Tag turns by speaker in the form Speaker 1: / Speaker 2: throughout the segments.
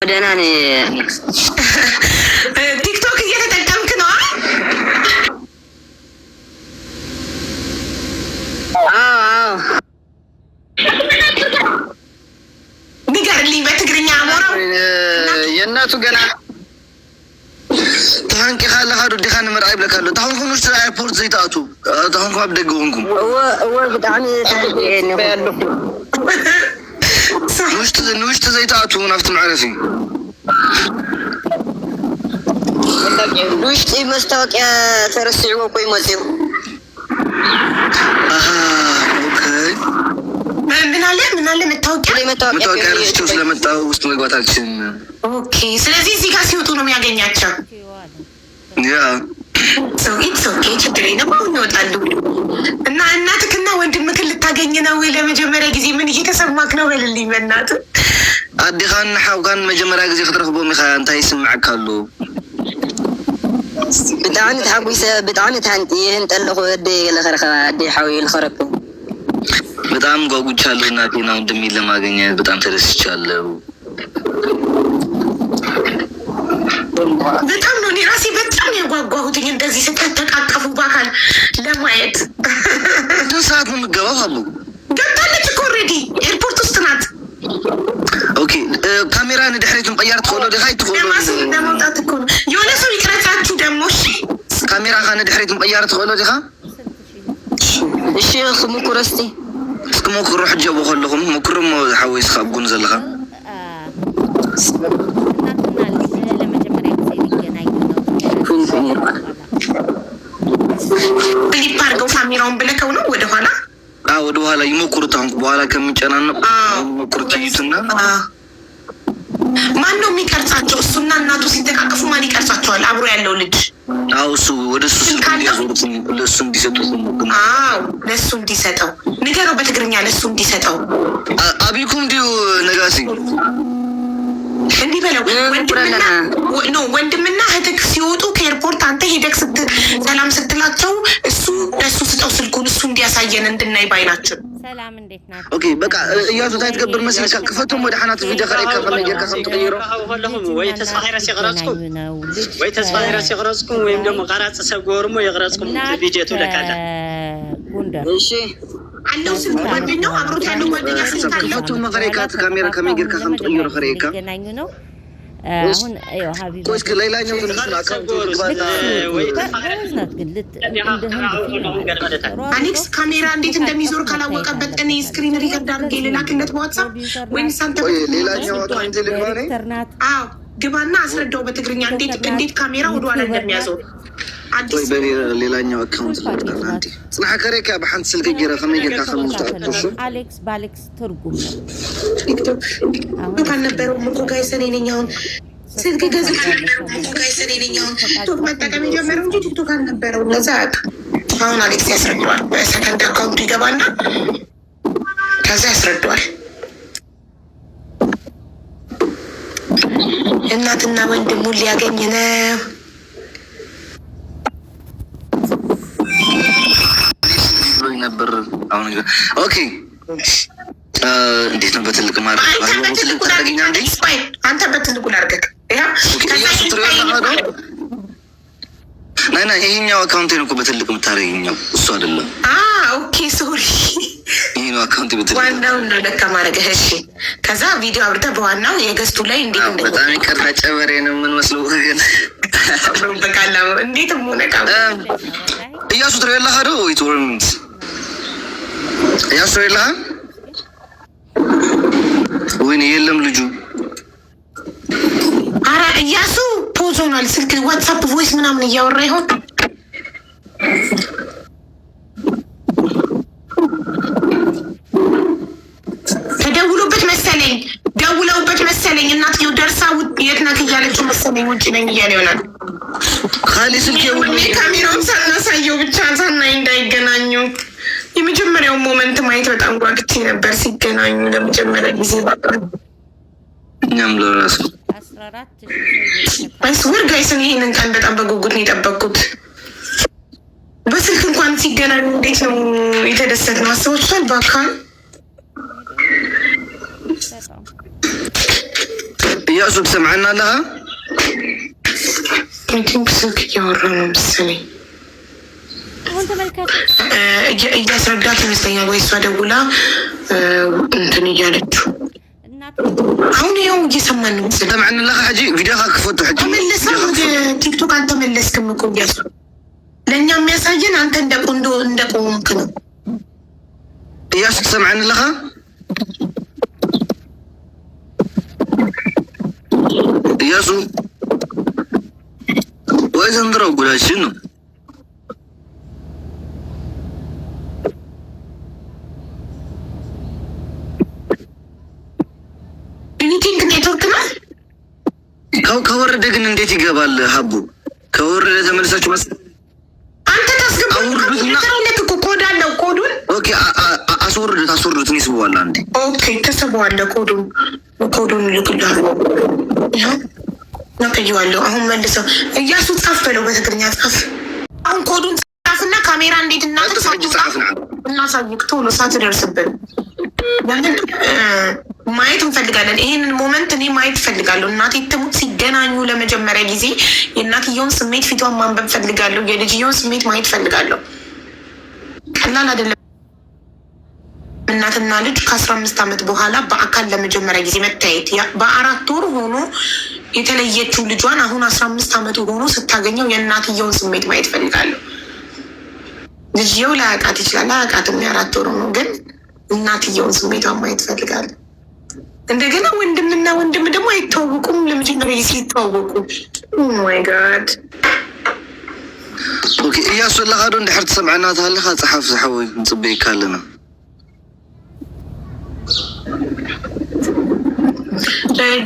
Speaker 1: ደህና ነኝ።
Speaker 2: ቲክቶክ እየተጠቀምክ ነው?
Speaker 1: አዎ
Speaker 2: ንገርልኝ በትግርኛ አሞራው
Speaker 3: የእናቱ ገና ታንቂ ካለ ካዱ ዲኻን ምርአይ ብለካሉ ታሁን ኩኑ ስለ ኤርፖርት ዘይታቱ ታሁን ካብ ደገ ሆንኩም
Speaker 1: ብጣዕሚ
Speaker 3: ንውሽጢ ዘይታቱ ናብቲ መዕረፊ
Speaker 1: ውሽጢ መስታወቂያ ተረሲዕዎ እኮ ይመፅኡ
Speaker 2: ምን አለ
Speaker 3: መታወቂያ ረስቼው ስለመጣሁ ውስጥ መግባት አልችልም።
Speaker 2: ኦኬ፣ ስለዚህ እዚህ ጋር ሲወጡ ነው የሚያገኛቸው።
Speaker 3: ያ
Speaker 2: ኦኬ፣ ችግር የለም። አሁን ይወጣሉ እና እናትክና ወንድምክን ልታገኝ ነው ለመጀመሪያ ጊዜ። ምን እየተሰማክ ነው? በልልኝ በእናትህ።
Speaker 3: አዲኻን ሓውካን መጀመሪያ ጊዜ ክትረክቦም ኢኻ እንታይ ይስምዓካ ኣሎ?
Speaker 1: ብጣዕሚ ተሓጒሰ ብጣዕሚ ተሃንጥየ እንጠለኹ ኣደይ ለኸረኸባ ኣደይ ሓዊ ልኸረክብ
Speaker 3: በጣም ጓጉቻለሁ። እናቴና ወንድሜን ለማግኘት በጣም ተደስቻለሁ።
Speaker 2: በጣም ነው እኔ ራሴ በጣም ያጓጓሁትኝ እንደዚህ ስትተቃቀፉ በአካል ለማየት።
Speaker 3: ስንት ሰዓት ነው የምትገባው? አሉ
Speaker 2: ገብታለች እኮ ኦልሬዲ ኤርፖርት ውስጥ ናት።
Speaker 3: ኦኬ፣ ካሜራ ንድሕሪቱን ቀያር ትኸእሎ ዲኻ ይትኸእሎ
Speaker 2: ለመውጣት እኮ ነው። የሆነ ሰው ይቅረጻችሁ ደግሞ። እሺ፣
Speaker 3: ካሜራ ኻ ንድሕሪቱን ቀያር ትኸእሎ ዲኻ?
Speaker 1: እሺ፣ ክሙኩር እስቲ
Speaker 3: እስክሞክሮ ሕጂ ኣብኡ ከለኹም ሞክሮ ሞ ሓወይስካ ኣብ ጎኑ ዘለኻ
Speaker 2: ክሊፕ አድርገው ካሜራውን ብለከው ነው ወደኋላ
Speaker 3: ወደ ኋላ ይሞክሩት። አሁን በኋላ ከሚጨናነቁ ሞክሩት ይዩትና
Speaker 2: ማን ነው የሚቀርጻቸው? እሱና እናቱ ሲተቃቀፉ ማን ይቀርጻቸዋል? አብሮ ያለው ልጅ
Speaker 3: እሱ ወደ እሱ እንዲያዞሩት ለእሱ እንዲሰጡት ነው።
Speaker 2: ለእሱ እንዲሰጠው ንገረው፣ በትግርኛ ለእሱ እንዲሰጠው።
Speaker 3: አቢኩም እንዲሁ ነጋሲ
Speaker 2: እንዲህ በለው። ወንድምና እህትክ ሲወጡ ከኤርፖርት አንተ ሄደክ ሰላም ስትላቸው እሱ ለእሱ ስጠው ስልኩን፣ እሱ እንዲያሳየን እንድናይ ባይናችን።
Speaker 4: ሰላም እንዴት ናችሁ?
Speaker 3: ኦኬ በቃ እያቱ ታይ ትገብር መስልካ ክፈቶም ወደ ሓናት ቪዲዮ ከረይካ ከመየርካ ከም ትቀይሮ
Speaker 5: ወይ ተስፋ ሂረስ ይቅረጽኩም ወይ ተስፋ ሂረስ ይቅረጽኩም ወይም ደግሞ ቀራጽ ሰብ ጎርሞ ይቅረጽኩም ቪዲዮ ትለካለ።
Speaker 1: እሺ
Speaker 2: አለው ስልክ ጓደኛው አብሮት ያለው ጓደኛ ስልክ አለው።
Speaker 3: ክፈቶም ከረይካ ካሜራ ከመየርካ ከም ትቀይሮ ከረይካ
Speaker 4: ገናኙ ነው። አሁን አዩ ሀቢብ
Speaker 3: ቆይስ ከሌላኛው ትንሽ አካውንት
Speaker 2: አሌክስ ካሜራ እንዴት እንደሚዞር ካላወቀበት እኔ ስክሪን ሪከርድ አድርጌ ልላክለት በዋትሳፕ ወይም ሳንተ
Speaker 3: ሌላኛው አካውንት ልግባኔ።
Speaker 2: አዎ ግባና አስረዳው በትግርኛ እንዴት ካሜራ ወደኋላ እንደሚያዞር።
Speaker 3: አዲስ ሌላኛው አካውንት ልግባና አንዴ ጽናሐ ከረይካ በሓንቲ ስልክ ጌራ ከመየርካ ከምትጣጥሹ
Speaker 4: አሌክስ ባሌክስ ትርጉም
Speaker 2: ቲክቶክ ካልነበረው እኮ ጋይስ እኔ ነኝ አሁን ስልክ ገዝቼ ቲክቶክ መጠቀም የጀመረው እንጂ ቲክቶክ አልነበረው። ለዛ አሁን አሌክስ ያስረዳዋል። በሰከንድ አካውንቱ ይገባና ከዛ ያስረዳዋል። እናትና ወንድሙን ሊያገኝ ነው።
Speaker 3: ነበር አሁን ኦኬ። እንዴት ነው በትልቅ ማለት
Speaker 2: አንተ በትልቁ ላድርገህ።
Speaker 3: ናይና ይሄኛው አካውንት ነው እኮ በትልቅ የምታደርጊኛው እሱ አይደለም።
Speaker 2: ኦኬ ሶሪ፣
Speaker 3: ይሄ ነው አካውንት በትልቅ
Speaker 2: ዋናው ነው ለካ ማድረግህ። እሺ ከዛ ቪዲዮ አብርተህ በዋናው የገዝቱ ላይ እንዴት እንደ
Speaker 3: በጣም ይቀርታ ጨበሬ ነው ምን መስለው ግን
Speaker 2: በቃላ እንዴት ሆነካ
Speaker 3: እያሱ ትሬላ ሀዶ ወይ ቶርንት እያሱ ትሬላ ወይኔ የለም ልጁ።
Speaker 2: አረ እያሱ ፖዝ ሆኗል። ስልክ ዋትሳፕ ቮይስ ምናምን እያወራ ይሆን? ተደውሎበት መሰለኝ፣ ደውለውበት መሰለኝ። እናትየው ደርሳ የት ነህ እያለችው መሰለኝ። ውጭ ነኝ እያለ ይሆናል።
Speaker 3: ካሊ ስልክ
Speaker 2: ካሜራውን ሳናሳየው ብቻ ሳናይ እንዳይገናኙ። የመጀመሪያውን ሞመንት ማየት በጣም ጓግቼ ነበር ሲገናኙ ለመጀመሪያ ጊዜ።
Speaker 3: እኛም ለራሱ
Speaker 2: አይስወር ጋይስን ይሄንን ቀን በጣም በጉጉት ነው የጠበቅኩት። በስልክ እንኳን ሲገናኙ እንዴት ነው የተደሰት ነው አስባችኋል? በአካል
Speaker 3: إياسو تسمعنا لها؟
Speaker 2: كنت سلك يورنا بالسنة
Speaker 4: وانت ملكات
Speaker 2: እያስረዳት ይመስለኛል ወይ እሷ ደውላ እንትን እያለችው አሁን ያው እየሰማን ነው።
Speaker 3: سمعنا لها حجي فيديو كفوت حجي
Speaker 2: ተመለሰ ወደ ቲክቶክ አልተመለስክም እኮ እያሱ ለእኛ የሚያሳየን አንተ እንደቆምክ ነው።
Speaker 3: إياسو تسمعنا لها؟ إياسو وإذا نضرب قول شنو؟
Speaker 2: ሚቲንግ ኔትወርክ ነው።
Speaker 3: ከወረደ ግን እንዴት ይገባል? ሀቡ ከወረደ ተመልሳችሁ
Speaker 2: አንተ ታስገባለህ እኮ ኮድ አለው። ኮዱን
Speaker 3: ኦኬ አስወርዱት እኔ ስበዋለሁ አንዴ።
Speaker 2: ኦኬ ተሰበዋለህ። ኮዱን ልክልሃል። ይኸው ነቅዬዋለሁ። አሁን መልሰው እያሱ ጻፍ በለው በትግርኛ ጻፍ። አሁን ኮዱን ጻፍና ካሜራ እንዴት እናሳይክ ቶሎ ሳትደርስብን ማየት እንፈልጋለን። ይሄንን ሞመንት እኔ ማየት እፈልጋለሁ። እናቴ ትሙት ሲገናኙ ለመጀመሪያ ጊዜ የእናትየውን ስሜት ፊቷን ማንበብ እፈልጋለሁ። የልጅየውን ስሜት ማየት እፈልጋለሁ። ቀላል አይደለም። እናትና ልጅ ከ15 ዓመት በኋላ በአካል ለመጀመሪያ ጊዜ መታየት። በ4 ወር ሆኖ የተለየችው ልጇን አሁን 15 ዓመቱ ሆኖ ስታገኘው የእናትየውን ስሜት ማየት እፈልጋለሁ። ልጅየው ላያውቃት ይችላል። አያውቃትም። የ4 ወር ሆኖ ግን እናትየውን ስሜቷን ማየት እፈልጋለሁ። እንደገና ወንድምና ወንድም ደግሞ አይተዋወቁም። ለመጀመሪያ ጊዜ ይተዋወቁ። ኦ ማይ ጋድ።
Speaker 3: ኦኬ እያሱ ለኻዶ እንድሕር ትሰምዐና ታለኻ ፀሓፍ ዝሓወይ ንፅበይካ ኣለና።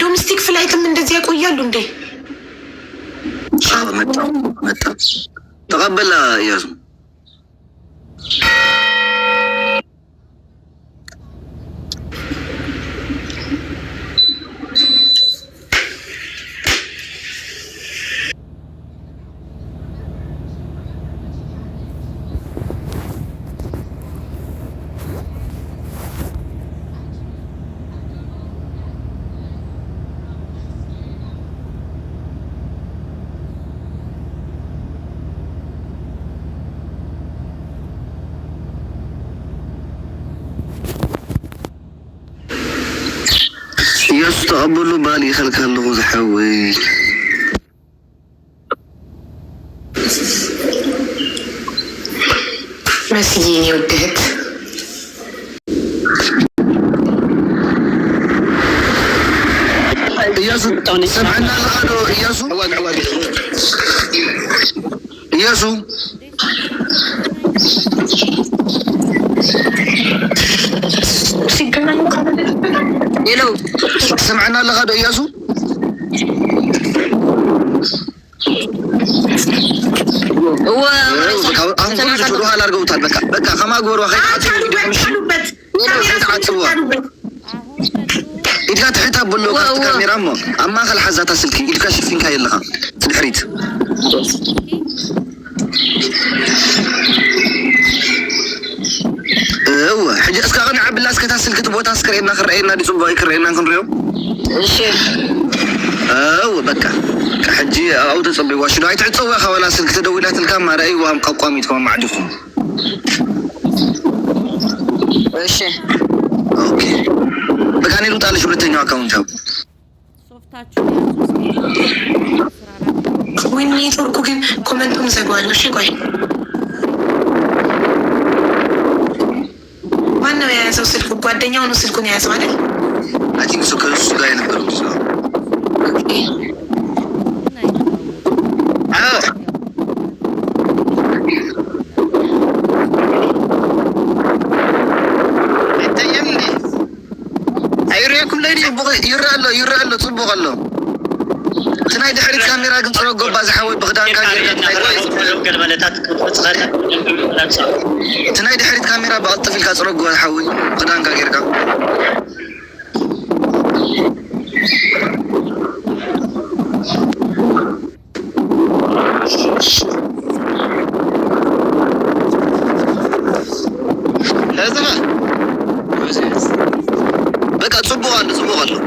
Speaker 2: ዶሜስቲክ ፍላይትም እንደዚህ ያቆያሉ እንዴ?
Speaker 3: መጣ ተቀበላ እያሱ يستقبلوا بالي خلك اللغز حوي
Speaker 2: مسيني ودهت
Speaker 3: إياسو سمعنا لغادو إياسو إياسو
Speaker 1: يلو
Speaker 3: سمعنا لغادو إياسو
Speaker 1: هو
Speaker 3: أنقول جروها لارجوتها بكا خما جورو خير إذا تحتها بلو كاميرا أما خل حزتها سلكي إذا كاشفين كاي لها في الحريت هو حاجة أسكان عبد الله أسكتها سلكت بوتها سكرينا خرينا دي صباي كرينا كنريو
Speaker 1: الشيخ
Speaker 3: هو بكا كحجي أو تصبي واشلو هاي تعتصوى خولا سلكت دويلات الكاميرا أيوة مقاومي تكون معجوفهم
Speaker 1: الشيخ
Speaker 3: أوكي بكاني لو تعالي شبرتين أكاونت هاو
Speaker 4: ሶፍታችሁ
Speaker 2: ወይኔ ኔትወርኩ ግን ኮመንቱን ዘግዋለሁ። እሺ ቆይ ማነው የያዘው ስልኩ? ጓደኛው ነው ስልኩን የያዘው አይደል?
Speaker 3: አይ ቲንክ ሶ ከእሱ ጋር የነበረው ልጅ ነው። يرى صبغ له تناي دحريت كاميرا كنت رجع بازحوي بغداد تناي دحريت كاميرا بقطع في الكاس رجع حوي بغداد كاجركا لازم بقى صبغ له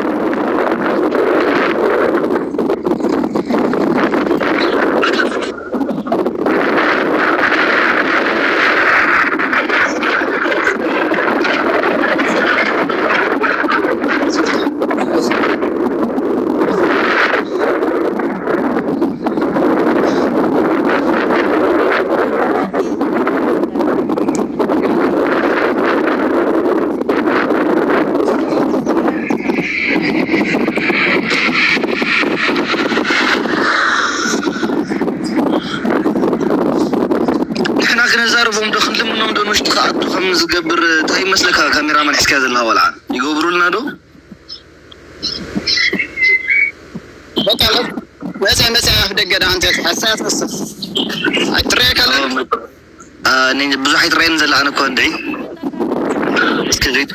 Speaker 3: كم زقبر تاي مسلكها كاميرا من حسكاز الله ولا يقبروا لنا دو
Speaker 5: بقى بس أفدق ده أنت حساس بس أتريك على
Speaker 3: نين بزح يترين زل أنا كوندي اسكجيت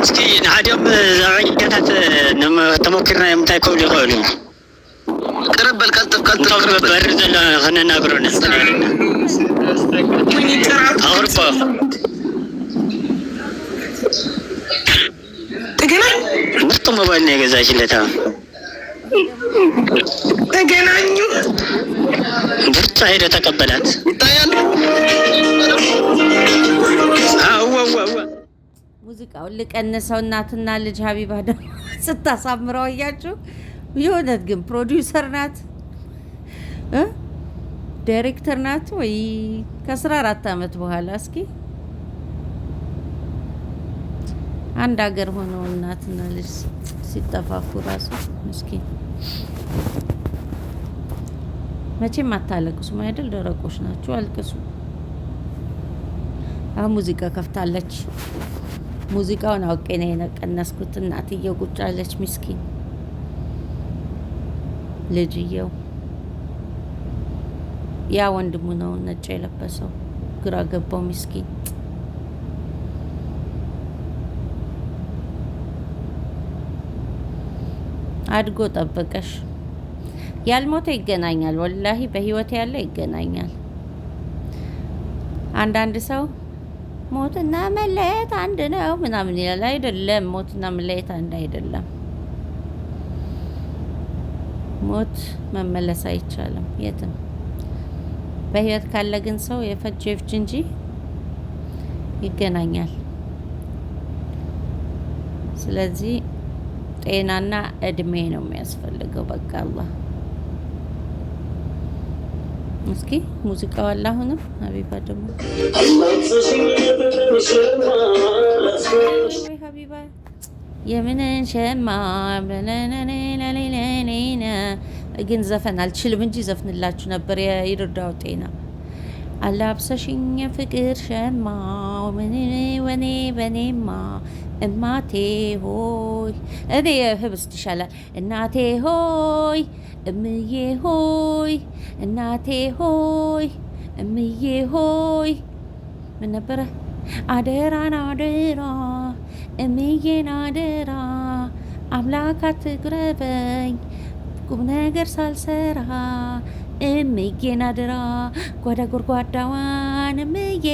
Speaker 5: اسكي نعديهم زعيقات نم تمكرنا يمتى يكون يقولون
Speaker 3: قرب الكلتف
Speaker 5: نطلب برد لا خلينا نقرون أوروبا
Speaker 2: تجنن
Speaker 5: ምርጥ ሞባይል ነው የገዛችለት።
Speaker 2: ተገናኙ
Speaker 5: ብርታ ሄደ ተቀበላት።
Speaker 3: ይታያል።
Speaker 4: ሙዚቃውን ልቀንሰው። እናትና ልጅ ሀቢባ ደግሞ ስታሳምረው እያችሁ የሆነት ግን ፕሮዲውሰር ናት ዳይሬክተር ናት ወይ ከ14 ዓመት በኋላ እስኪ አንድ ሀገር ሆነው እናትና ልጅ ሲጠፋፉ ራሱ ምስኪን መቼም አታለቅሱም አይደል? ደረቆች ናችሁ፣ አልቅሱ። አሁን ሙዚቃ ከፍታለች። ሙዚቃውን አውቄ ነው የቀነስኩት። እናትየው ቁጭ አለች ምስኪን። ልጅየው ያ ወንድሙ ነው ነጭ የለበሰው። ግራ ገባው ምስኪን። አድጎ ጠበቀሽ። ያልሞተ ይገናኛል። ወላሂ በህይወት ያለ ይገናኛል። አንዳንድ ሰው ሞትና መለየት አንድ ነው ምናምን ይላል። አይደለም፣ ሞትና መለየት አንድ አይደለም። ሞት መመለስ አይቻልም የትም። በህይወት ካለ ግን ሰው የፈጀ ይፍጅ እንጂ ይገናኛል። ስለዚህ ጤናና እድሜ ነው የሚያስፈልገው። በቃ አላህ እስኪ ሙዚቃው አለ። አሁንም ሀቢባ ደግሞ ወይ ሀቢባ የምንን ሸማ ግን ዘፈን አልችልም እንጂ ዘፍንላችሁ ነበር። የይርዳው ጤና አላብሰሽኝ ፍቅር ሸማ ወኔ በኔማ እማቴ ሆይ እኔ ህብስት ይሻላል። እናቴ ሆይ እምዬ ሆይ እናቴ ሆይ እምዬ ሆይ ምን ነበረ? አደራን አደራ እምዬን አደራ አምላክ አትቅረበኝ ቁም ነገር ሳልሰራ እምዬን አደራ ጓዳ ጎድጓዳዋን እምዬ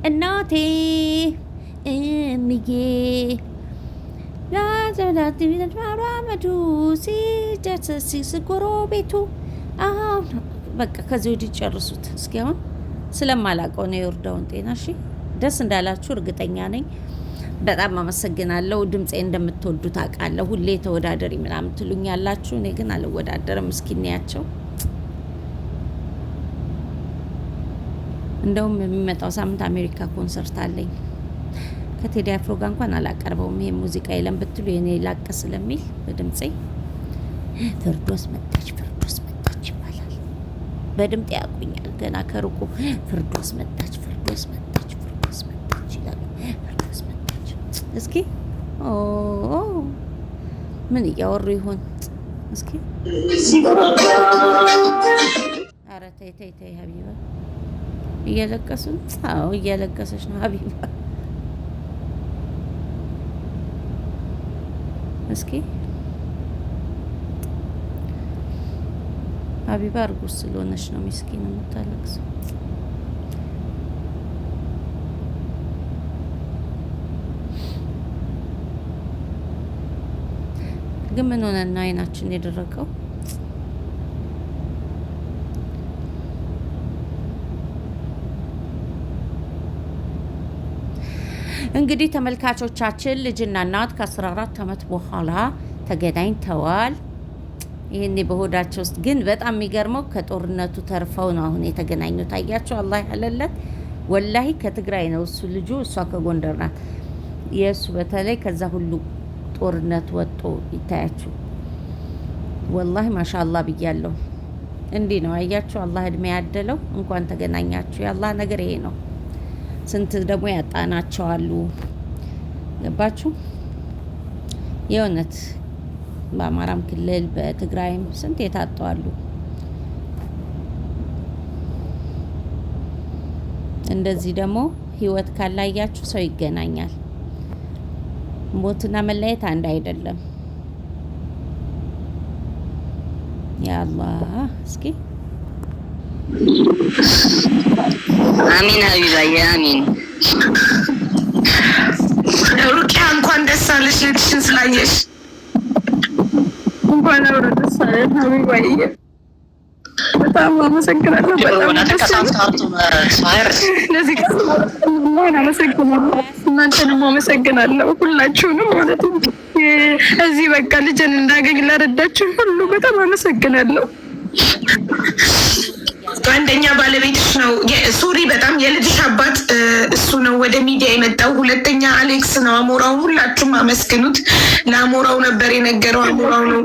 Speaker 4: እናቴ እምዬ ላዘላት ማራመዱ ሲደስ ጎረቤቱ። አሁን በቃ ከዚህ ወዲህ ጨርሱት። እስኪ አሁን ስለማላውቀው ነው የወርዳውን ጤና። እሺ ደስ እንዳላችሁ እርግጠኛ ነኝ። በጣም አመሰግናለሁ። ድምጼ እንደምትወዱት አውቃለሁ። ሁሌ ተወዳደሪ ምናምን ትሉኛላችሁ። እኔ ግን አልወዳደርም። እስኪንያቸው እንደውም የሚመጣው ሳምንት አሜሪካ ኮንሰርት አለኝ። ከቴዲ አፍሮ ጋር እንኳን አላቀርበውም። ይሄ ሙዚቃ የለም ብትሉ የኔ ላቅ ስለሚል በድምጼ ፍርዶስ መጣች ይባላል። በድምጤ ያቁኛል ገና ከሩቁ ፍርዶስ መጣች ይላል። ፍርዶስ መጣች። እስኪ ምን እያወሩ ይሆን? እስኪ ኧረ ተይ ሀቢባ እያለቀሱ። አዎ እያለቀሰች ነው ሀቢባ። እስኪ ሀቢባ እርጉዝ ስለሆነች ነው ምስኪን የምታለቅሰው። ግን ምን ሆነና አይናችን የደረቀው? እንግዲህ ተመልካቾቻችን ልጅና እናት ከ14 ዓመት በኋላ ተገናኝተዋል። ይሄኔ በሆዳቸው ውስጥ ግን በጣም የሚገርመው ከጦርነቱ ተርፈው ነው አሁን የተገናኙት። አያቸው አላህ ያለለት ወላሂ ከትግራይ ነው እሱ ልጁ፣ እሷ ከጎንደር ናት። የእሱ በተለይ ከዛ ሁሉ ጦርነት ወጦ ይታያችሁ ወላሂ ማሻአላህ ብያለሁ። እንዲህ ነው አያችሁ፣ አላህ እድሜ ያደለው። እንኳን ተገናኛችሁ። የአላህ ነገር ይሄ ነው። ስንት ደግሞ ያጣናቸው አሉ። ገባችሁ? የእውነት በአማራም ክልል በትግራይም ስንት የታጡ አሉ። እንደዚህ ደግሞ ህይወት ካላያችሁ ሰው ይገናኛል። ሞትና መለየት አንድ አይደለም። ያአላህ እስኪ
Speaker 1: አሚን ሀቢባዬ አሚን።
Speaker 2: ሩቂያ እንኳን ደስ አለሽ ልጅሽን ስላየሽ። እንኳን አብሮ ደስ አለሽ ሀቢባዬ። በጣም አመሰግናለሁ። በጣም ለዚህ እናንተንም አመሰግናለሁ ሁላችሁንም ማለት ነው። እዚህ በቃ ልጅን እንዳገኝ ላረዳችሁ ሁሉ በጣም አመሰግናለሁ። አንደኛ ባለቤትሽ ነው ሶሪ፣ በጣም የልጅሽ አባት እሱ ነው ወደ ሚዲያ የመጣው። ሁለተኛ አሌክስ ነው። አሞራው ሁላችሁም አመስግኑት። ለአሞራው ነበር የነገረው። አሞራው ነው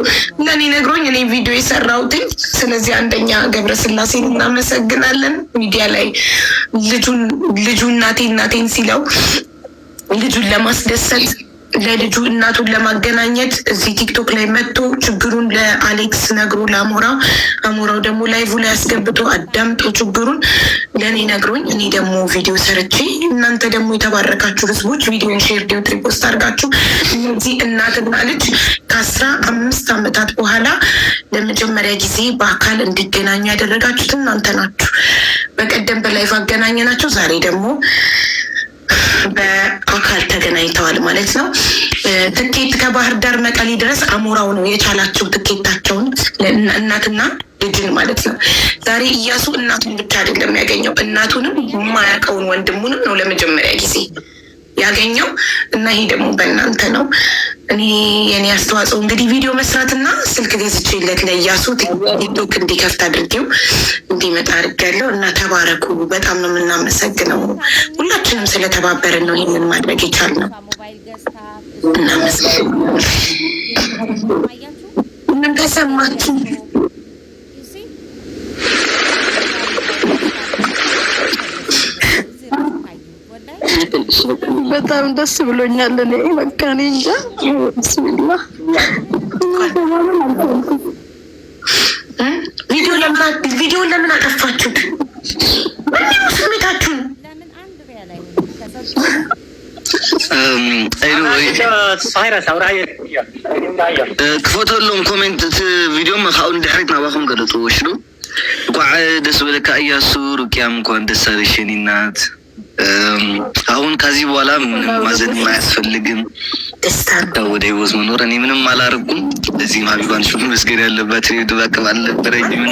Speaker 2: ለእኔ ነግሮኝ እኔ ቪዲዮ የሰራሁትኝ። ስለዚህ አንደኛ ገብረስላሴን እናመሰግናለን። ሚዲያ ላይ ልጁ እናቴን ሲለው ልጁን ለማስደሰት ለልጁ እናቱን ለማገናኘት እዚህ ቲክቶክ ላይ መጥቶ ችግሩን ለአሌክስ ነግሮ አሞራው ደግሞ ላይቭ ላይ አስገብቶ አዳምጦ ችግሩን ለእኔ ነግሮኝ እኔ ደግሞ ቪዲዮ ሰርቼ እናንተ ደግሞ የተባረካችሁ ህዝቦች ቪዲዮን ሼር ዲዮት ሪፖስት አድርጋችሁ እነዚህ እናትና ልጅ ከ15 ዓመታት በኋላ ለመጀመሪያ ጊዜ በአካል እንዲገናኙ ያደረጋችሁት እናንተ ናችሁ። በቀደም በላይቭ አገናኘናቸው። ዛሬ ደግሞ በአካል ተገናኝተዋል ማለት ነው። ትኬት ከባህር ዳር መቀሌ ድረስ አሞራው ነው የቻላቸው ትኬታቸውን እናትና ልጅን ማለት ነው። ዛሬ እያሱ እናቱን ብቻ አይደለም ያገኘው፣ እናቱንም የማያውቀውን ወንድሙንም ነው ለመጀመሪያ ጊዜ ያገኘው እና ይሄ ደግሞ በእናንተ ነው። የኔ አስተዋጽኦ እንግዲህ ቪዲዮ መስራትና ስልክ ገዝቼለት ለእያሱ ቲክቶክ እንዲከፍት አድርጌው እንዲመጣ አድርጌያለሁ እና ተባረኩ። በጣም ነው የምናመሰግነው። ሁላችንም ስለተባበርን ነው ይህንን ማድረግ የቻልነው። እናመሰግናለን። ምን ተሰማችሁ? በጣም ደስ ብሎኛል። እኔ በቃ እኔ እንጃ። ብስሚላ ቪዲዮ ለምን አጠፋችሁት? ምንም ስሜታችሁን
Speaker 3: ክፈተሎም ኮሜንት ቪዲዮ ካብኡ ንድሕሪት ናባኹም ገለጡ ወሽዱ ቋዕ ደስ በለካ እያሱ ሩቅያም እንኳን ደስ አለሽ የኔ እናት። አሁን ከዚህ በኋላ ምንም ማዘን አያስፈልግም። ወደ ህይወት መኖር እኔ ምንም አላረኩም። እዚህ ሀቢባን ሹ መስገድ ያለበት ድባቅብ አልነበረኝም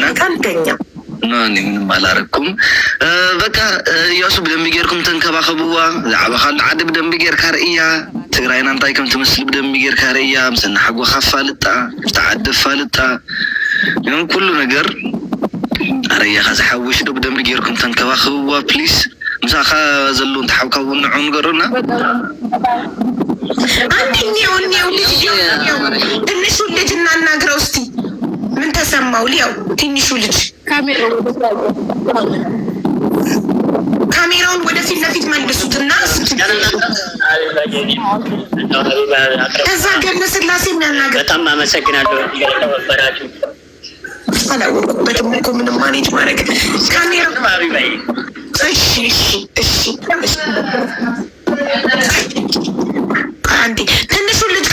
Speaker 3: እና እኔ ምንም አላረኩም። በቃ እያሱ ብደንቢ ጌርኩም ተንከባኸብዋ ዛዕባ ካሉ ዓዲ ብደንቢ ጌርካ ርእያ ትግራይና እንታይ ከም ትመስል ብደንቢ ጌርካ ርእያ ምሰና ሓጎኻ ፋልጣ ብተዓዲ ፋልጣ ኩሉ ነገር አረያኻ ዝሓውሽ ዶ ብደንቢ ጌርኩም ተንከባኸብዋ ፕሊዝ። ምሳኻ ዘሎ እንተሓብካ ውንዑ ንገሩና። ትንሹ ልጅ እናናግረው እስቲ ምን ተሰማው? ሊያው ትንሹ ልጅ ካሜራውን ወደፊት ለፊት መልሱትና ከዛ ገብረስላሴ የሚያናገር
Speaker 5: በጣም አመሰግናለሁ።
Speaker 2: አላወቁበትም እኮ ምንም ማኔጅ ማድረግ ካሜራ። እሺ አንዴ ትንሹ ልጅ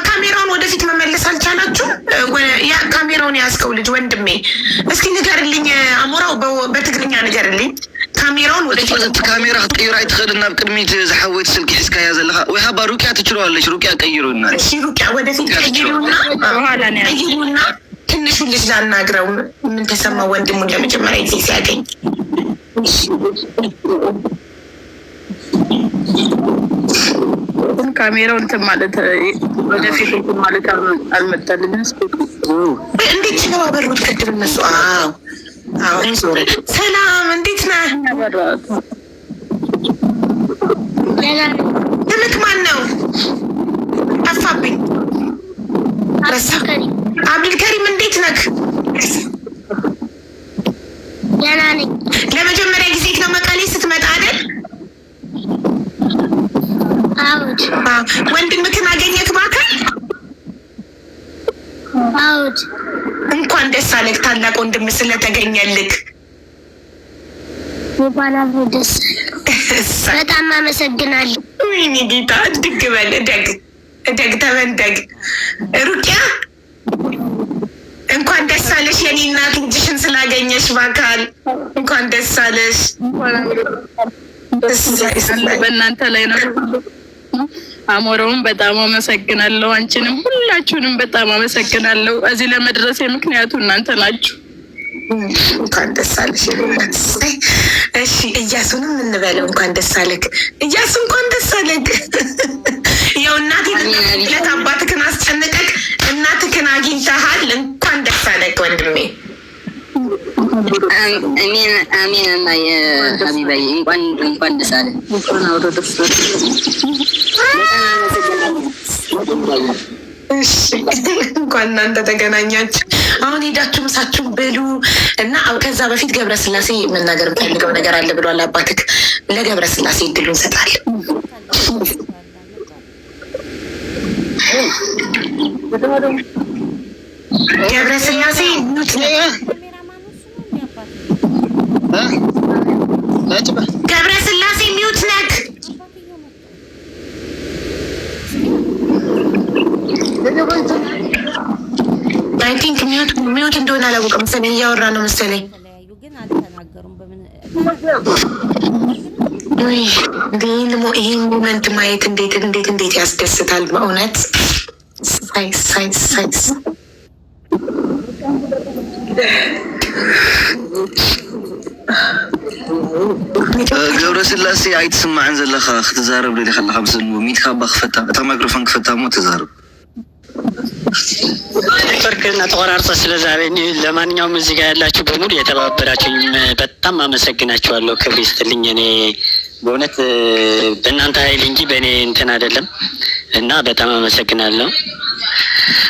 Speaker 2: ካሜራውን ወደፊት መመለስ አልቻላችሁ? ያ ካሜራውን ያዝከው ልጅ ወንድሜ እስኪ ንገርልኝ፣ አሞራው በትግርኛ ንገርልኝ። ካሜራውን ወደፊት ካሜራ ትቀይራ አይትኸድና ናብ ቅድሚት ዝሓወት ስልክ ሒዝካ ያ ዘለኻ ወይ ሃባ ሩቅያ ትችለዋለች። ሩቅያ ቀይሩና እሺ፣ ሩቅያ ወደፊት ቀይሩና በኋላ ነው ቀይሩና ትንሹ ልጅ ላናግረው ምን ተሰማ ወንድሙን ለመጀመሪያ ጊዜ ሲያገኝ። ካሜራው እንትን ማለት ወደፊት እንትን ማለት አልመጣልኝም። እንዴት ነው አበሩት ቅድም እነሱ? አዎ ሰላም፣ እንዴት ነህ? ስምክ ማን ነው? ጠፋብኝ። አብዱልከሪም እንዴት ነክ?
Speaker 6: ደህና ነኝ።
Speaker 2: ለመጀመሪያ ጊዜ ነው መቀሌ ስትመጣ አይደል?
Speaker 6: አውድ
Speaker 2: ወንድምክን አገኘክ በአካል?
Speaker 6: አውድ
Speaker 2: እንኳን ደስ አለህ ታላቅ ወንድም ስለተገኘልክ።
Speaker 6: ባላሁ ደስ በጣም አመሰግናለሁ።
Speaker 2: ወይኔ ጌታ እድግ በል እደግ ተመንደግ። ሩቅያ እንኳን ደስ አለሽ የኔ እናት ልጅሽን ስላገኘሽ በአካል እንኳን ደስ አለሽ።
Speaker 7: በእናንተ ላይ ነው። አሞረውን በጣም አመሰግናለሁ። አንቺንም ሁላችሁንም በጣም አመሰግናለሁ። እዚህ ለመድረሴ ምክንያቱ እናንተ ናችሁ።
Speaker 2: እንኳን ደስ አለሽ። እሺ እያሱንም እንበለው እንኳን ደስ አለክ። እያሱ እንኳን ደስ አለክ። ያው እናቴ ለት አባትክን አስጨንቀክ እናትክን አግኝተሃል። እንኳን ደስ አለክ ወንድሜ።
Speaker 1: አሜን አሜን። እናዬ ሀቢባዬ እንኳን ደስ አለህ።
Speaker 2: እንኳን እናንተ ተገናኛችሁ። አሁን ሄዳችሁ ምሳችሁን ብሉ እና ከዛ በፊት ገብረስላሴ መናገር የምፈልገው ነገር አለ ብሏል አባትክ። ለገብረስላሴ እድሉ እንሰጣለን። ገብረስላሴ ገብረስላሴ ሚውት ነክ። አይ ቲንክ ሚውት እንደሆነ አላወቀም መሰለኝ። እያወራ ነው መሰለኝ። ይህን ሞመንት ማየት እንዴት ያስደስታል በእውነት። ሳይስ
Speaker 3: ገብረስላሴ ኣይትስማዕን ዘለካ ክትዛረብ ደሊ ከለካ ምስል ሚትካ ባ ክፈታ እታ ማይክሮፎን ክፈታ ሞ ትዛረብ
Speaker 5: ኔትወርክና ተቆራርጦ ስለዛሬ። ለማንኛውም እዚህ ጋር ያላችሁ በሙሉ የተባበራችሁኝ በጣም አመሰግናችኋለሁ። ክብር ይስጥልኝ። እኔ በእውነት በእናንተ ኃይል እንጂ በእኔ እንትን አይደለም እና በጣም አመሰግናለሁ።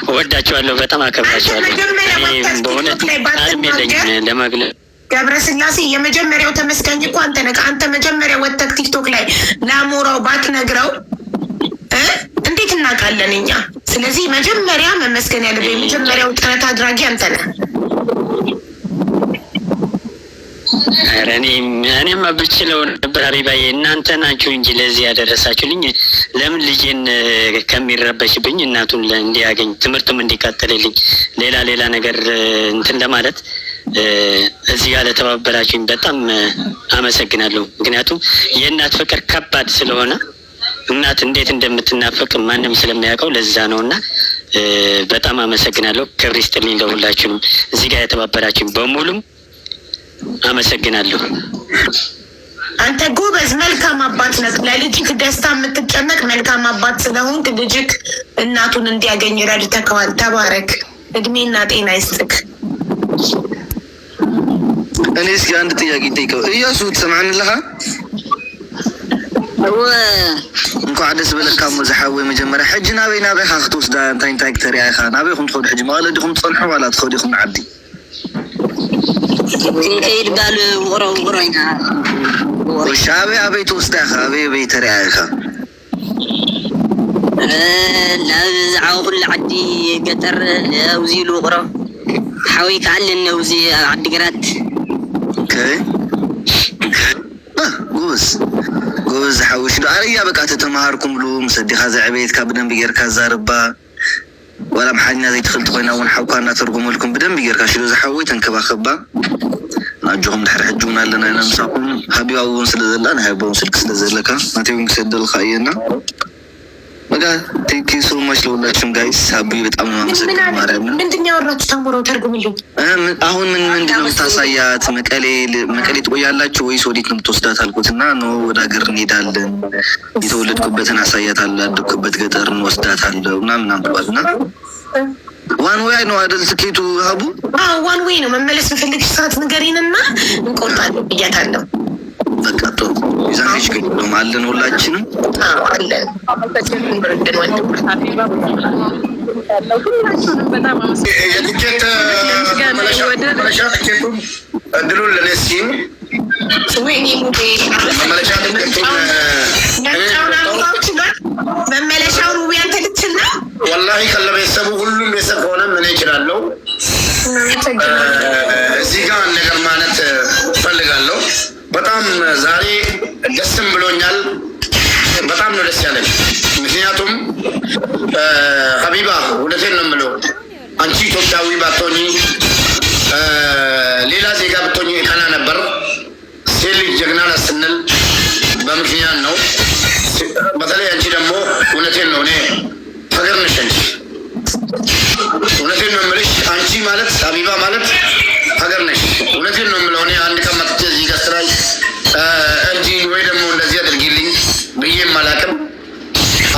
Speaker 5: እወዳችኋለሁ፣ በጣም አከብራችኋለሁ። በእውነት ቃልም የለኝም ለመግለጽ።
Speaker 2: ገብረስላሴ የመጀመሪያው ተመስጋኝ እኮ አንተ ነህ። አንተ መጀመሪያ ወጥተህ ቲክቶክ ላይ ለአሞራው ባትነግረው እንዴት እናውቃለን እኛ? ስለዚህ መጀመሪያ መመስገን ያለብህ የመጀመሪያው ጥረት አድራጊ አንተ ነህ።
Speaker 5: እኔም ብችለው ነበር ሀቢባዬ፣ እናንተ ናችሁ እንጂ ለዚህ ያደረሳችሁልኝ። ለምን ልጄን ከሚረበሽብኝ እናቱን እንዲያገኝ ትምህርቱም እንዲቀጥልልኝ ሌላ ነገር እንትን ለማለት እዚህ ጋር ለተባበራችሁኝ በጣም አመሰግናለሁ። ምክንያቱም የእናት ፍቅር ከባድ ስለሆነ እናት እንዴት እንደምትናፈቅ ማንም ስለሚያውቀው ለዛ ነው እና በጣም አመሰግናለሁ። ክብር ይስጥልኝ ለሁላችሁም እዚህ ጋር የተባበራችሁኝ በሙሉም አመሰግናለሁ።
Speaker 2: አንተ ጎበዝ መልካም አባት ነህ። ለልጅክ ደስታ የምትጨነቅ መልካም አባት ስለሆንክ ልጅክ እናቱን እንዲያገኝ ረድተከዋል። ተባረክ፣ እድሜና ጤና ይስጥክ።
Speaker 3: እኔ እስኪ አንድ ጥያቄ ጠይቀው። እያሱ ትሰማዕንለካ? እንኳዕ ደስ በለካ መዝሓወ መጀመርያ ሕጂ ናበይ ኢኻ ክትወስዳ እንታይ ክተሪኣ ኢኻ? ናበይኩም ትኸዱ ሕጂ? መቐለ ዲኹም ትፀንሑ ዋላ ትኸዱ ኢኹም ንዓዲ?
Speaker 1: ከይድ ጋል ውቕሮ ኢና።
Speaker 3: እሺ ኣበይ ትወስዳ ኢኻ? ኣበይ ተሪኣ ኢኻ?
Speaker 1: ናብ ዝዓበ ኩሉ ዓዲ ገጠር ኣብዚ ኢሉ ውቕሮ ሓዊካ ኣለኒ ኣብዚ ኣብ ዓዲግራት።
Speaker 3: ጎበዝ ዝሓውሽ ዶ ኣረያ በቃ ተተማሃርኩምሉ ምስ ኣዴኻ ዘዕበየትካ ብደንቢ ጌርካ ዛርባ ዋላ መሓኛ ዘይትኽልቲ ኮይና እውን ሓውካ እናተርጉመልኩም ብደንቢ ጌርካ ሽዶ ዝሓወይ ተንከባኸባ። ናጆኹም ድሕሪ ሕጂ እውን ኣለና ኢና ምሳኩም። ሃቢባ እውን ስለዘላ ናይ ሃቢባ እውን ስልክ ስለዘለካ ናተይ እውን ክሰደልካ እየና በቃ ቴንክ ዩ ሶ ማች ለሁላችሁም ጋይስ። ሀቢ በጣም ነው የማመሰግነው። ማርያም
Speaker 2: ምንድን ነው ያወራችሁ? ተምረው ተርጉምልኝ።
Speaker 3: አሁን ምንድን ነው የምታሳያት? መቀሌ ትቆያላችሁ ወይስ ወዴት ነው የምትወስዳት አልኩትና ኖ ወደ ሀገር እንሄዳለን፣ የተወለድኩበትን አሳያታለሁ፣ ያደግኩበት ገጠር እንወስዳታለሁ ምናምን ብሏል። እና ዋን ዌይ ነው አይደል ትኬቱ ሀቡ?
Speaker 2: ዋን ዌይ ነው። መመለስ የምፈልግሽ ሰዓት ንገሪንና እንቆርጣለን ብያታለሁ።
Speaker 3: በቃ ጥሩ የዛን ልጅ ግን አለን ሁላችንም
Speaker 2: አለን።
Speaker 8: የትኬት መመለሻ ትኬቱን እድሉን ለኔ ሲም መመለሻ ትኬቱን
Speaker 2: መመለሻውን ውብ ያንተ ልትችል ነው።
Speaker 8: ወላሂ ከለቤተሰቡ ሁሉም ቤተሰብ ከሆነ ምን ይችላለሁ። እዚህ ጋር ነገር ማለት ፈልጋለሁ። በጣም ዛሬ ደስም ብሎኛል። በጣም ነው ደስ ያለኝ። ምክንያቱም ሀቢባ እውነቴን ነው የምለው፣ አንቺ ኢትዮጵያዊ ባትሆኚ ሌላ ዜጋ ብትሆኚ ቀና ነበር። ሴት ልጅ ጀግና ናት ስንል በምክንያት ነው። በተለይ አንቺ ደግሞ እውነቴን ነው፣ እኔ ሀገር ነሽ አንቺ። እውነቴን ነው የምልሽ፣ አንቺ ማለት ሀቢባ ማለት ሀገር ነሽ። እውነቴን ነው የምለው። እኔ አንድ ቀን መጥቼ እዚህ ጋር ስራይ እንጂ ወይ ደግሞ እንደዚህ አድርጊልኝ ብዬም አላውቅም።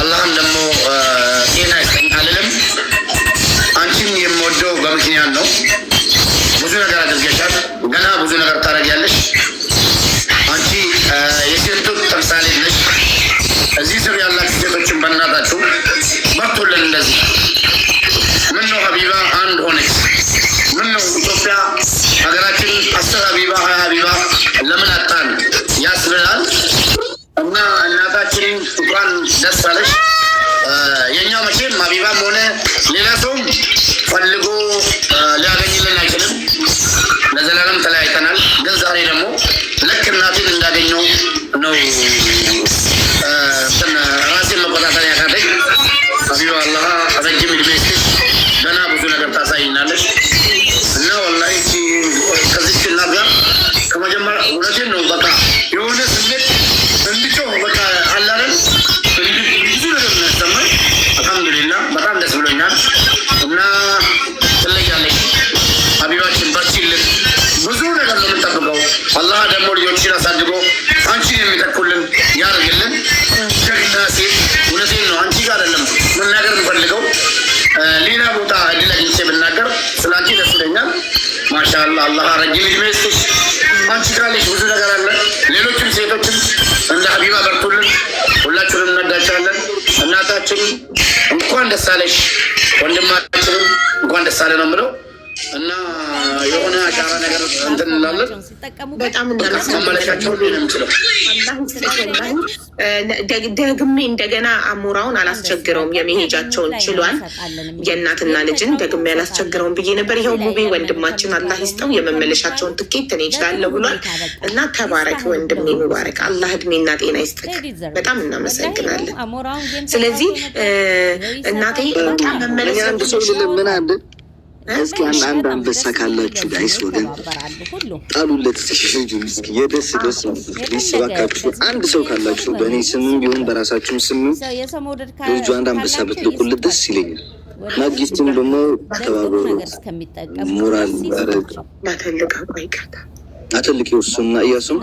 Speaker 8: አላህም ደግሞ ጤና ይስጠኝ አልልም። አንቺን የምወደው በምክንያት ነው። ብዙ ነገር አድርገሻል፣ ገና ብዙ ነገር ታደርጊያለሽ። አንቺ የሴቶች ተምሳሌት ነሽ። እዚህ ስር ያላችሁ ሴቶችን በእናታችሁ በርቱልን። እንደዚህ ምን ነው ሀቢባ አንድ ሆነች። ምን ነው ኢትዮጵያ ሀገራችን 10 ሀቢባ 20 ሀቢባ ለምን አጣን ያስብላል። እና እናታችን እንኳን ደስ አለሽ። የኛ መቼም ሀቢባም ሆነ ሌላ ሰውም ፈልጎ ሊያገኝልን አይችልም። ለዘላለም ተለያይተናል። ግን ዛሬ ደግሞ ልክ እናቴን እንዳገኘው ነው ራሴን መቆጣጠር ያካተኝ። ሀቢባ አላህ ረጅም እድሜ ይስጥሽ። ገና ብዙ ነገር ታሳይናለሽ እና ወላሂ ከዚች እናት ጋር ከመጀመሪያ እውነቴን ነው በቃ የሆነ ስሜት እንድጮህ በቃ አላለን ብዙ ነገር ነው ያሰማኝ። አልሐምዱሊላህ በጣም ደስ ብሎኛል እና ትለያለሽ ሀቢባችን፣ በርቺልን። ብዙ ነገር ነው የምንጠብቀው። አላህ ደግሞ ልጆችን አሳድጎ አንቺን የሚተኩልን ያርግልን። ጀግና ሴት እውነቴን ነው። አንቺ ጋር አይደለም መናገር የምፈልገው፣ ሌላ ቦታ እድል አግኝቼ ብናገር ስለ አንቺ ደስ ይለኛል። ማሻአላህ አላህ ረጅም እድሜ ይስጥሽ። አንቺ ካለሽ ብዙ ነገር አለ። ሌሎችም ሴቶችም እንደ ሀቢባ በርቱልን። ሁላችንም እንወዳቸዋለን። እናታችን እንኳን ደስ አለሽ፣ ወንድማችንም እንኳን ደስ አለ ነው የምለው እና የሆነ አሻራ ነገር እንትን እንላለን።
Speaker 2: በጣም መመለሻቸው ነው የምችለው። ደግሜ እንደገና አሞራውን አላስቸግረውም። የመሄጃቸውን ችሏል። የእናትና ልጅን ደግሜ አላስቸግረውም ብዬ ነበር። ይኸው ሙቤ ወንድማችን አላህ ይስጠው የመመለሻቸውን ትኬት እኔ እችላለሁ ብሏል። እና ተባረክ ወንድሜ፣ ሙባረክ። አላህ እድሜና ጤና ይስጥክ። በጣም እናመሰግናለን። ስለዚህ እናቴ መመለስ
Speaker 3: እስኪ አንድ አንበሳ ካላችሁ ጋይስ ወገን ጣሉለት። ተሽሽጁ እስኪ የደስ ደስ ፕሊስ እባካችሁ አንድ ሰው ካላችሁ በእኔ ስምም ቢሆን በራሳችሁም ስምም ልጁ አንድ አንበሳ ብትልቁለት ደስ ይለኛል። ማጊስቱም ደግሞ ተባበሩ። ሞራል አረግ አትልቅ እሱና እያሱም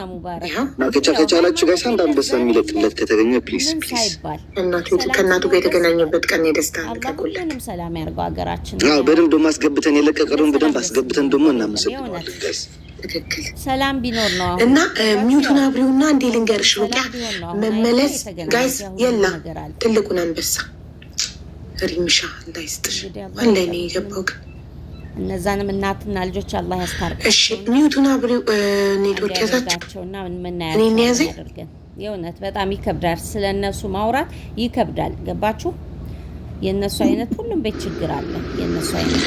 Speaker 3: ከቻላችሁ ጋይስ አንድ አንበሳ የሚለቅለት ከተገኘ ፕሊስ ፕሊስ።
Speaker 2: ከእናቱ ጋር የተገናኘበት ቀን የደስታ ልቀቁልን።
Speaker 4: ሰላም ያርገው ሀገራችን።
Speaker 3: በደንብ ደግሞ አስገብተን የለቀቀውን በደንብ አስገብተን ደግሞ እናመሰግናለን።
Speaker 2: ትክክል
Speaker 4: ሰላም ቢኖር ነው
Speaker 2: እና ሚዩቱን አብሪውና እንዴ ልንገርሽ ሩቂያ መመለስ ጋይስ የላ ትልቁን አንበሳ ሪምሻ እንዳይስጥሽ ወላሂ ነው የገባው ግን
Speaker 4: እነዛንም እናትና ልጆች አላህ ያስታርቅ።
Speaker 2: እሺ ኒውቱን አብሪው ኔትወርክ ያዛቸውና ምን ያዘኝ
Speaker 4: የእውነት በጣም ይከብዳል። ስለነሱ ማውራት ይከብዳል። ገባችሁ? የነሱ አይነት ሁሉም ቤት ችግር አለ። የነሱ አይነት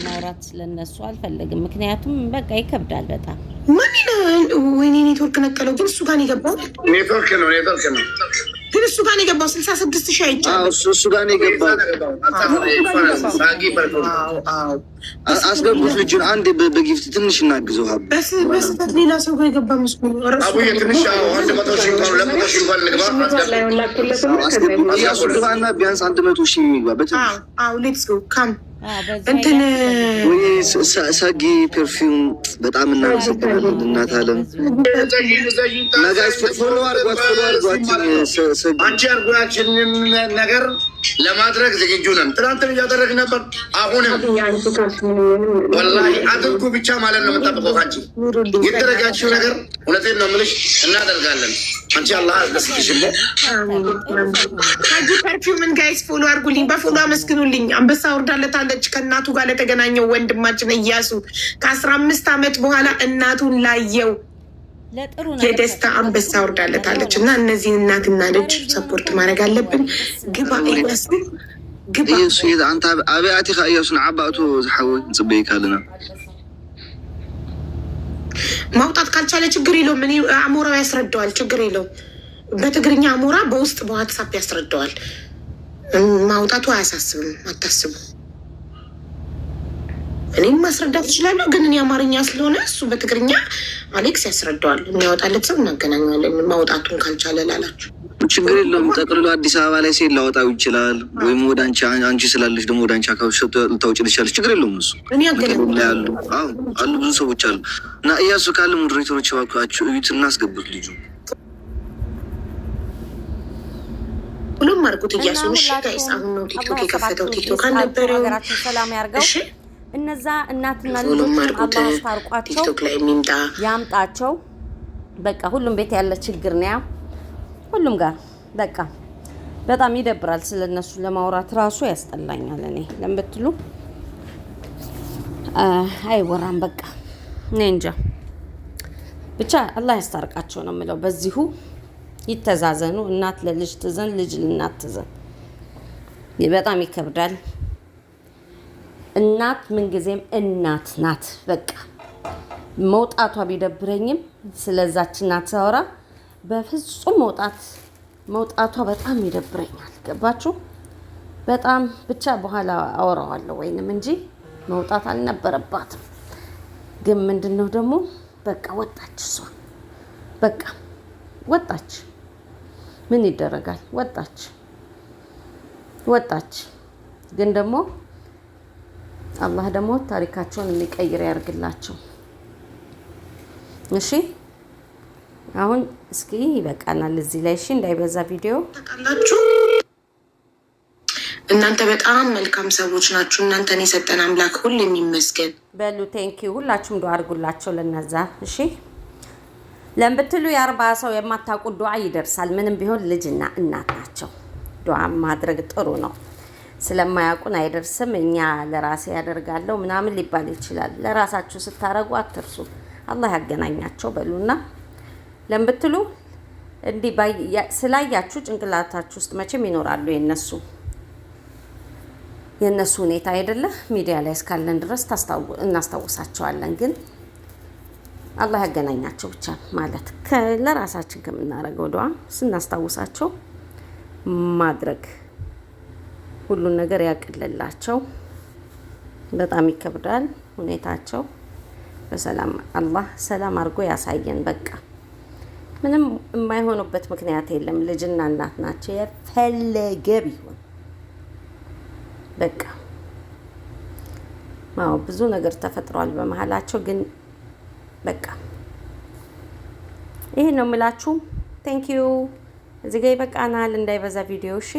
Speaker 4: ማውራት ስለነሱ አልፈልግም። ምክንያቱም በቃ ይከብዳል በጣም።
Speaker 2: ወይኔ ኔትወርክ ነቀለው። ግን እሱ ጋር የገባው
Speaker 8: ኔትወርክ ነው
Speaker 2: ግን እሱ ጋር የገባው 66,000 አይቻልም።
Speaker 3: እሱ ጋር የገባው አስገቡት ልጁን አንድ በጊፍት ትንሽ እናግዘው። ሀብ
Speaker 2: በስህተት ሌላ ሰው ጋር የገባ ምስሉ
Speaker 8: አቡዬ ትንሽ 100,000 እንኳን 200,000 እንኳን ንግባ
Speaker 3: አስገቡትና ቢያንስ 100,000 የሚግባ
Speaker 2: ሌትስ ጎ ካም እንትን
Speaker 3: ሳጊ ፐርፊውም በጣም እናመሰግናለን። እናት አለም ነጋሽ ፎሎ አርጓት
Speaker 8: አንቺ አርጓችን ነገር ለማድረግ ዝግጁ ነን። ትናንትን እያደረግን ነበር። አሁንም ወላሂ አድርጉ ብቻ ማለት ነው የምጠብቀው ካንቺ የተደረጋችው ነገር። እውነቴን ነው የምልሽ እናደርጋለን። አንቺ አላህ አስደስትሽም።
Speaker 2: ካጂ ፐርፊውምን ጋይስ ፎሎ አድርጉልኝ፣ በፎሎ አመስግኑልኝ። አንበሳ ወርዳለታለች ከእናቱ ጋር ለተገናኘው ወንድማችን እያሱ ከ15 ዓመት በኋላ እናቱን ላየው የደስታ አንበሳ ወርዳለታለች እና እነዚህን እናትና ልጅ ሰፖርት ማድረግ አለብን። ግባ እያሱ ግባ።
Speaker 3: እያሱ አንተ አብያቲካ እያሱን ዓባእቱ ዝሓወይ ንፅበይካ ኣለና
Speaker 2: ማውጣት ካልቻለ ችግር የለውም። እኔ አሞራው ያስረዳዋል፣ ችግር የለውም። በትግርኛ አሞራ በውስጥ በዋትሳፕ ያስረዳዋል። ማውጣቱ አያሳስብም፣ አታስቡ። እኔም ማስረዳት እችላለሁ፣ ግን እኔ አማርኛ ስለሆነ እሱ በትግርኛ አሌክስ ያስረዳዋል። የሚያወጣለት ሰው እናገናኛለን። ማውጣቱን ካልቻለ ላላችሁ
Speaker 3: ችግር የለውም። ጠቅልሎ አዲስ አበባ ላይ ሴት ላወጣው ይችላል፣ ወይም ወደ አንቺ ስላለች ደግሞ ወደ አንቺ አካባቢ ልታውጭ ልቻለች። ችግር የለውም። እሱ
Speaker 2: እኔ ያገናኛሉ
Speaker 3: አሉ ብዙ ሰዎች አሉ። እና እያሱ ካለ ሞዴሬተሮች እባካችሁ እዩት፣ እናስገቡት ልጁ
Speaker 2: ሁሉም አድርጉት። እያሱ እሺ ጋይስ፣ አሁን ነው ቲክቶክ የከፈተው። ቲክቶክ አልነበረው። እሺ
Speaker 4: እነዛ እናትና ልጆች አላህ አስታርቋቸው
Speaker 2: ቲክቶክ ላይ የሚምጣ
Speaker 4: ያምጣቸው። በቃ ሁሉም ቤት ያለ ችግር ነው፣ ሁሉም ጋር በቃ በጣም ይደብራል። ስለነሱ ለማውራት ራሱ ያስጠላኛል። እኔ ለምን ብትሉ አይወራም። በቃ እኔ እንጃ ብቻ አላህ ያስታርቃቸው ነው የምለው። በዚሁ ይተዛዘኑ። እናት ለልጅ ትዘን፣ ልጅ ለእናት ትዘን። በጣም ይከብዳል። እናት ምንጊዜም እናት ናት። በቃ መውጣቷ ቢደብረኝም ስለዛች እናት ሳወራ በፍጹም መውጣቷ በጣም ይደብረኛል። ገባችሁ? በጣም ብቻ በኋላ አወራዋለሁ ወይንም እንጂ መውጣት አልነበረባትም። ግን ምንድነው ደግሞ በቃ ወጣች። እሷ በቃ ወጣች። ምን ይደረጋል? ወጣች። ግን ደግሞ አላህ ደግሞ ታሪካቸውን የሚቀይር ያርግላቸው። እሺ አሁን እስኪ ይበቃናል እዚህ ላይ። እሺ እንዳይበዛ ቪዲዮ።
Speaker 2: ታውቃላችሁ እናንተ በጣም መልካም ሰዎች ናችሁ። እናንተን የሰጠን አምላክ ሁሉ የሚመስገን
Speaker 4: በሉ። ቴንኪው ሁላችሁም ዱዓ አድርጉላቸው ለነዛ። እሺ ለምብትሉ የአርባ ሰው የማታውቁት ዱዓ ይደርሳል። ምንም ቢሆን ልጅና እናት ናቸው። ዱዓ ማድረግ ጥሩ ነው። ስለማያውቁን አይደርስም። እኛ ለራሴ ያደርጋለሁ ምናምን ሊባል ይችላል። ለራሳችሁ ስታረጉ አትርሱ። አላህ ያገናኛቸው በሉና ለምብትሉ እንዲህ ስላያችሁ ጭንቅላታችሁ ውስጥ መቼም ይኖራሉ የነሱ ሁኔታ አይደለ? ሚዲያ ላይ እስካለን ድረስ እናስታውሳቸዋለን። ግን አላህ ያገናኛቸው ብቻ ማለት ለራሳችን ከምናረገው ዱዓ ስናስታውሳቸው ማድረግ ሁሉን ነገር ያቅልላቸው። በጣም ይከብዳል ሁኔታቸው። በሰላም አላህ ሰላም አድርጎ ያሳየን። በቃ ምንም የማይሆኑበት ምክንያት የለም። ልጅና እናት ናቸው። የፈለገ ቢሆን በቃ ብዙ ነገር ተፈጥሯል በመሀላቸው። ግን በቃ ይሄን ነው የምላችሁ። ቴንክ ዩ። እዚህ ጋር ይበቃናል። እንዳይበዛ ቪዲዮ እሺ።